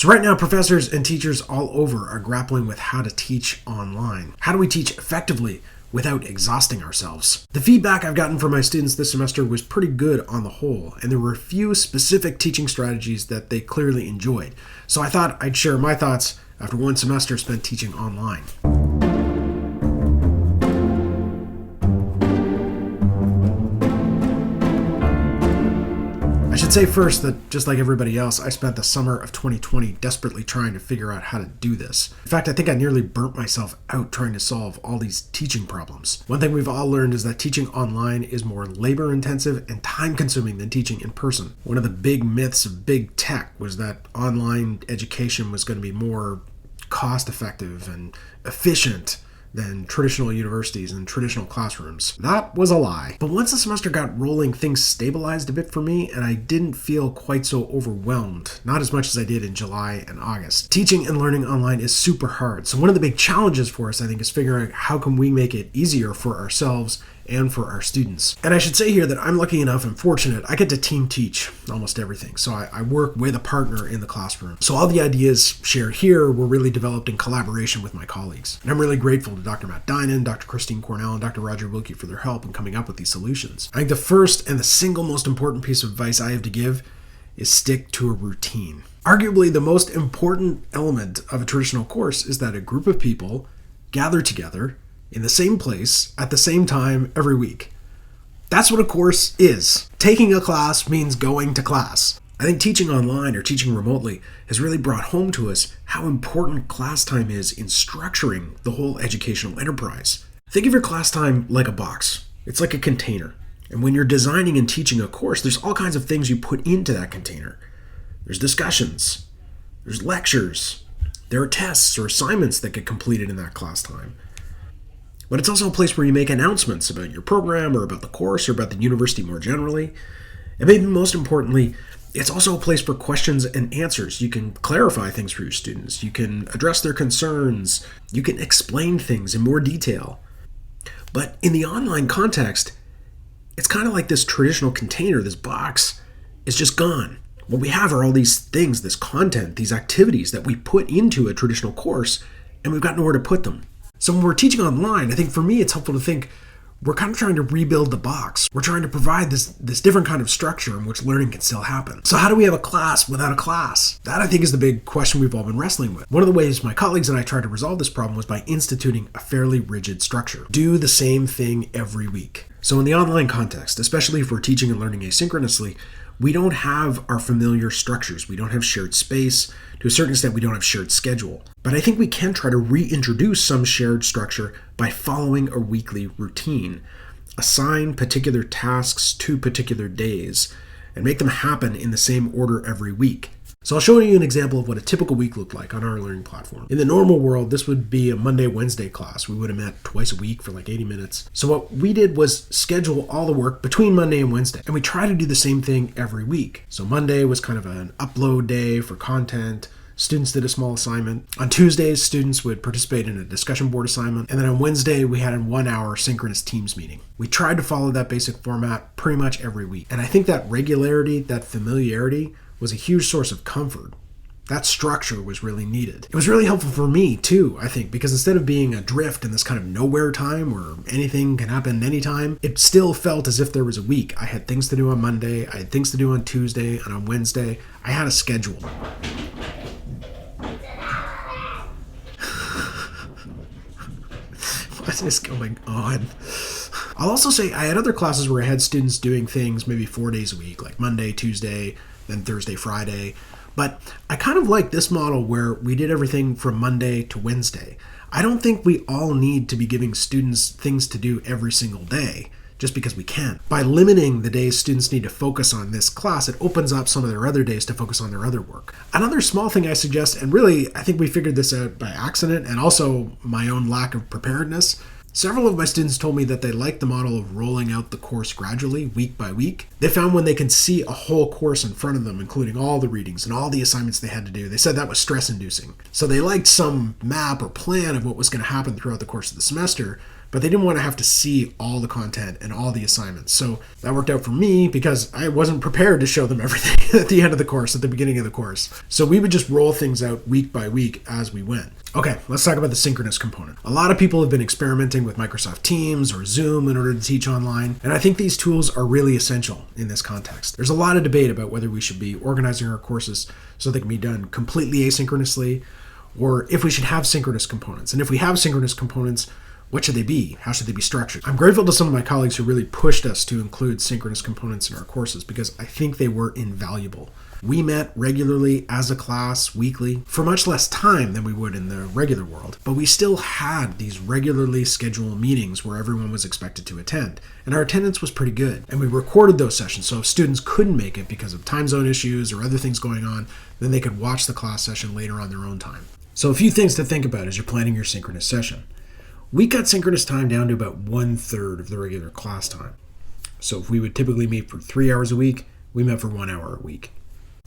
So right now, professors and teachers all over are grappling with how to teach online. How do we teach effectively without exhausting ourselves? The feedback I've gotten from my students this semester was pretty good on the whole, and there were a few specific teaching strategies that they clearly enjoyed. So I thought I'd share my thoughts after one semester spent teaching online. I should say first that, just like everybody else, I spent the summer of 2020 desperately trying to figure out how to do this. In fact, I think I nearly burnt myself out trying to solve all these teaching problems. One thing we've all learned is that teaching online is more labor-intensive and time-consuming than teaching in person. One of the big myths of big tech was that online education was going to be more cost-effective and efficient than traditional universities and traditional classrooms. That was a lie. But once the semester got rolling, things stabilized a bit for me, and I didn't feel quite so overwhelmed, not as much as I did in July and August. Teaching and learning online is super hard, so one of the big challenges for us, I think, is figuring out how can we make it easier for ourselves and for our students. And I should say here that I'm lucky enough and fortunate, I get to team teach almost everything. So I work with a partner in the classroom. So all the ideas shared here were really developed in collaboration with my colleagues. And I'm really grateful to Dr. DINAN, Dr. CORNELL, and Dr. RODGER WILKIE for their help in coming up with these solutions. I think the first and the single most important piece of advice I have to give is stick to a routine. Arguably, the most important element of a traditional course is that a group of people gather together in the same place at the same time every week. That's what a course is. Taking a class means going to class. I think teaching online or teaching remotely has really brought home to us how important class time is in structuring the whole educational enterprise. Think of your class time like a box. It's like a container. And when you're designing and teaching a course, there's all kinds of things you put into that container. There's discussions, there's lectures, there are tests or assignments that get completed in that class time. But it's also a place where you make announcements about your program or about the course or about the university more generally. And maybe most importantly, it's also a place for questions and answers. You can clarify things for your students. You can address their concerns. You can explain things in more detail. But in the online context, it's kind of like this traditional container, this box, is just gone. What we have are all these things, this content, these activities that we put into a traditional course, and we've got nowhere to put them. So when we're teaching online, I think for me it's helpful to think we're kind of trying to rebuild the box. We're trying to provide this different kind of structure in which learning can still happen. So how do we have a class without a class? That, I think, is the big question we've all been wrestling with. One of the ways my colleagues and I tried to resolve this problem was by instituting a fairly rigid structure. Do the same thing every week. So in the online context, especially if we're teaching and learning asynchronously, we don't have our familiar structures. We don't have shared space. To a certain extent, we don't have shared schedule. But I think we can try to reintroduce some shared structure by following a weekly routine. Assign particular tasks to particular days and make them happen in the same order every week. So I'll show you an example of what a typical week looked like on our learning platform. In the normal world, this would be a Monday-Wednesday class. We would have met twice a week for like 80 minutes. So what we did was schedule all the work between Monday and Wednesday. And we try to do the same thing every week. So Monday was kind of an upload day for content. Students did a small assignment. On Tuesdays, students would participate in a discussion board assignment. And then on Wednesday, we had a 1-hour synchronous Teams meeting. We tried to follow that basic format pretty much every week. And I think that regularity, that familiarity, was a huge source of comfort. That structure was really needed. It was really helpful for me too, I think, because instead of being adrift in this kind of nowhere time where anything can happen anytime, it still felt as if there was a week. I had things to do on Monday, I had things to do on Tuesday, and on Wednesday, I had a schedule. What is going on? I'll also say I had other classes where I had students doing things maybe 4 days a week, like Monday, Tuesday, then Thursday, Friday. But I kind of like this model where we did everything from Monday to Wednesday. I don't think we all need to be giving students things to do every single day just because we can. By limiting the days students need to focus on this class, it opens up some of their other days to focus on their other work. Another small thing I suggest, and really I think we figured this out by accident and also my own lack of preparedness, several of my students told me that they liked the model of rolling out the course gradually, week by week. They found when they could see a whole course in front of them, including all the readings and all the assignments they had to do, they said that was stress-inducing. So they liked some map or plan of what was going to happen throughout the course of the semester, but they didn't want to have to see all the content and all the assignments. So that worked out for me because I wasn't prepared to show them everything at the end of the course, at the beginning of the course. So we would just roll things out week by week as we went. Okay, let's talk about the synchronous component. A lot of people have been experimenting with Microsoft Teams or Zoom in order to teach online, and I think these tools are really essential in this context. There's a lot of debate about whether we should be organizing our courses so they can be done completely asynchronously, or if we should have synchronous components. And if we have synchronous components, what should they be? How should they be structured? I'm grateful to some of my colleagues who really pushed us to include synchronous components in our courses because I think they were invaluable. We met regularly as a class weekly for much less time than we would in the regular world, but we still had these regularly scheduled meetings where everyone was expected to attend, and our attendance was pretty good. And we recorded those sessions, so if students couldn't make it because of time zone issues or other things going on, then they could watch the class session later on their own time. So a few things to think about as you're planning your synchronous session. We cut synchronous time down to about 1/3 of the regular class time. So if we would typically meet for 3 hours a week, we met for 1 hour a week.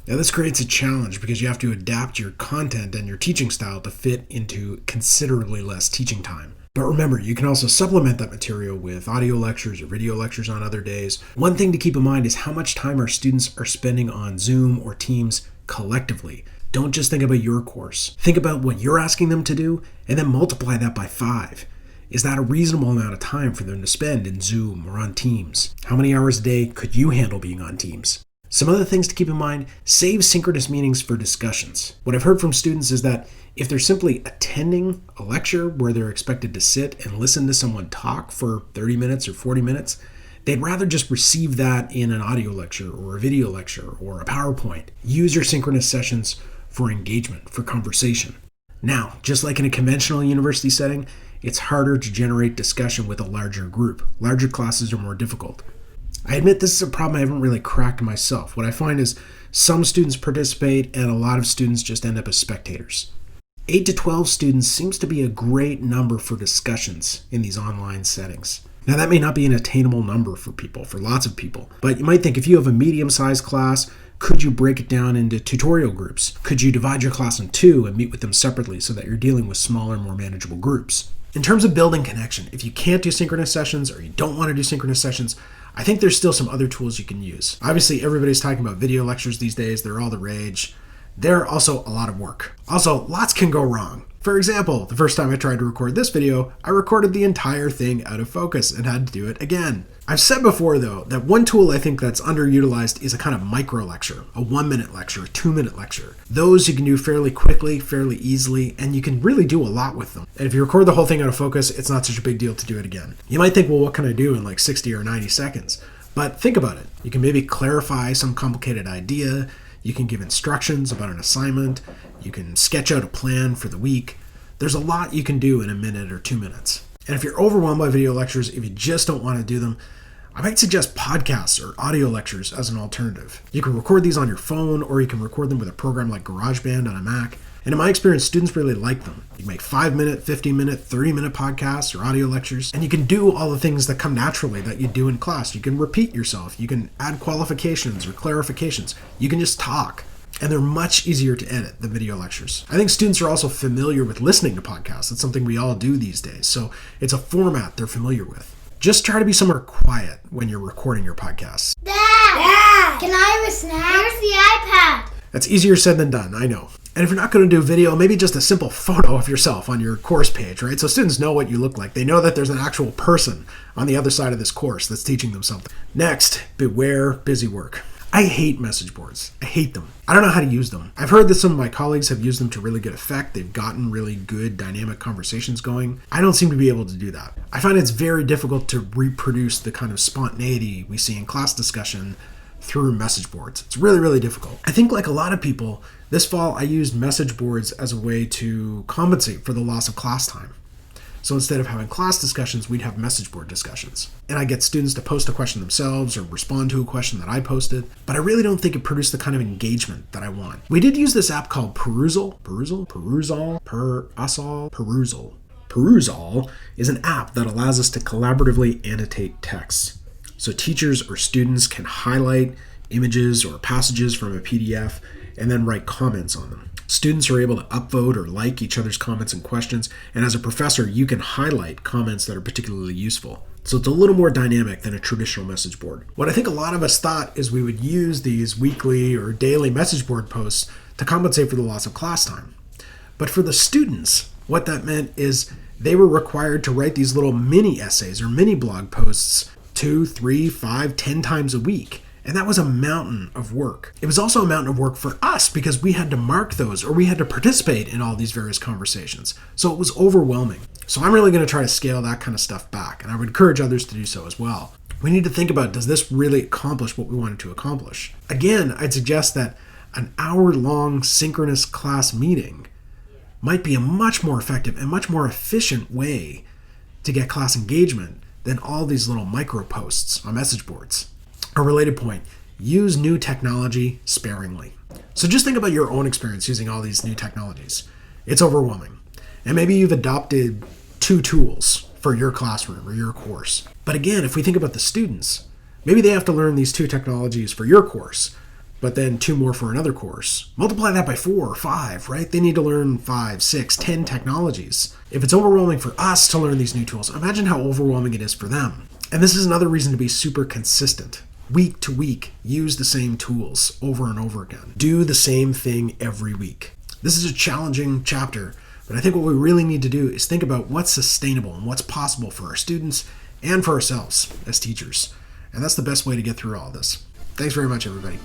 Now this creates a challenge because you have to adapt your content and your teaching style to fit into considerably less teaching time. But remember, you can also supplement that material with audio lectures or video lectures on other days. One thing to keep in mind is how much time our students are spending on Zoom or Teams collectively. Don't just think about your course. Think about what you're asking them to do and then multiply that by 5. Is that a reasonable amount of time for them to spend in Zoom or on Teams? How many hours a day could you handle being on Teams? Some other things to keep in mind, save synchronous meetings for discussions. What I've heard from students is that if they're simply attending a lecture where they're expected to sit and listen to someone talk for 30 minutes or 40 minutes, they'd rather just receive that in an audio lecture or a video lecture or a PowerPoint. Use your synchronous sessions for engagement, for conversation. Now, just like in a conventional university setting, it's harder to generate discussion with a larger group. Larger classes are more difficult. I admit this is a problem I haven't really cracked myself. What I find is some students participate and a lot of students just end up as spectators. 8 to 12 students seems to be a great number for discussions in these online settings. Now that may not be an attainable number for people, for lots of people, but you might think if you have a medium-sized class, could you break it down into tutorial groups? Could you divide your class in 2 and meet with them separately so that you're dealing with smaller, more manageable groups? In terms of building connection, if you can't do synchronous sessions or you don't want to do synchronous sessions, I think there's still some other tools you can use. Obviously, everybody's talking about video lectures these days. They're all the rage. They're also a lot of work. Also, lots can go wrong. For example, the first time I tried to record this video, I recorded the entire thing out of focus and had to do it again. I've said before, though, that one tool I think that's underutilized is a kind of micro lecture, a 1-minute lecture, a 2-minute lecture. Those you can do fairly quickly, fairly easily, and you can really do a lot with them. And if you record the whole thing out of focus, it's not such a big deal to do it again. You might think, well, what can I do in like 60 or 90 seconds? But think about it. You can maybe clarify some complicated idea. You can give instructions about an assignment. You can sketch out a plan for the week. There's a lot you can do in a minute or 2 minutes. And if you're overwhelmed by video lectures, if you just don't want to do them, I might suggest podcasts or audio lectures as an alternative. You can record these on your phone, or you can record them with a program like GarageBand on a Mac. And in my experience, students really like them. You can make 5-minute, 15-minute, 30-minute podcasts or audio lectures, and you can do all the things that come naturally that you do in class. You can repeat yourself. You can add qualifications or clarifications. You can just talk. And they're much easier to edit than video lectures. I think students are also familiar with listening to podcasts. It's something we all do these days. So it's a format they're familiar with. Just try to be somewhere quiet when you're recording your podcasts. Dad! Can I have a snack? Where's the iPad? That's easier said than done, I know. And if you're not going to do video, maybe just a simple photo of yourself on your course page, right? So students know what you look like. They know that there's an actual person on the other side of this course that's teaching them something. Next, beware BUSYWORK. I hate message boards. I hate them. I don't know how to use them. I've heard that some of my colleagues have used them to really good effect. They've gotten really good dynamic conversations going. I don't seem to be able to do that. I find it's very difficult to reproduce the kind of spontaneity we see in class discussion through message boards. It's really, really difficult. I think like a lot of people, this fall I used message boards as a way to compensate for the loss of class time. So instead of having class discussions, we'd have message board discussions. And I get students to post a question themselves or respond to a question that I posted, but I really don't think it produced the kind of engagement that I want. We did use this app called Perusal. Perusal is an app that allows us to collaboratively annotate texts. So teachers or students can highlight images or passages from a PDF and then write comments on them. Students are able to upvote or like each other's comments and questions, and as a professor, you can highlight comments that are particularly useful. So it's a little more dynamic than a traditional message board. What I think a lot of us thought is we would use these weekly or daily message board posts to compensate for the loss of class time. But for the students, what that meant is they were required to write these little mini essays or mini blog posts 2, 3, 5, 10 times a week. And that was a mountain of work. It was also a mountain of work for us because we had to mark those or we had to participate in all these various conversations. So it was overwhelming. So I'm really going to try to scale that kind of stuff back, and I would encourage others to do so as well. We need to think about, does this really accomplish what we wanted to accomplish? Again, I'd suggest that an hour-long synchronous class meeting might be a much more effective and much more efficient way to get class engagement than all these little micro posts on message boards. A related point, use new technology sparingly. So just think about your own experience using all these new technologies. It's overwhelming. And maybe you've adopted 2 tools for your classroom or your course. But again, if we think about the students, maybe they have to learn these 2 technologies for your course, but then 2 more for another course. Multiply that by 4 or 5, right? They need to learn 5, 6, 10 technologies. If it's overwhelming for us to learn these new tools, imagine how overwhelming it is for them. And this is another reason to be super consistent. Week to week, use the same tools over and over again. Do the same thing every week. This is a challenging chapter, but I think what we really need to do is think about what's sustainable and what's possible for our students and for ourselves as teachers. And that's the best way to get through all this. Thanks very much, everybody.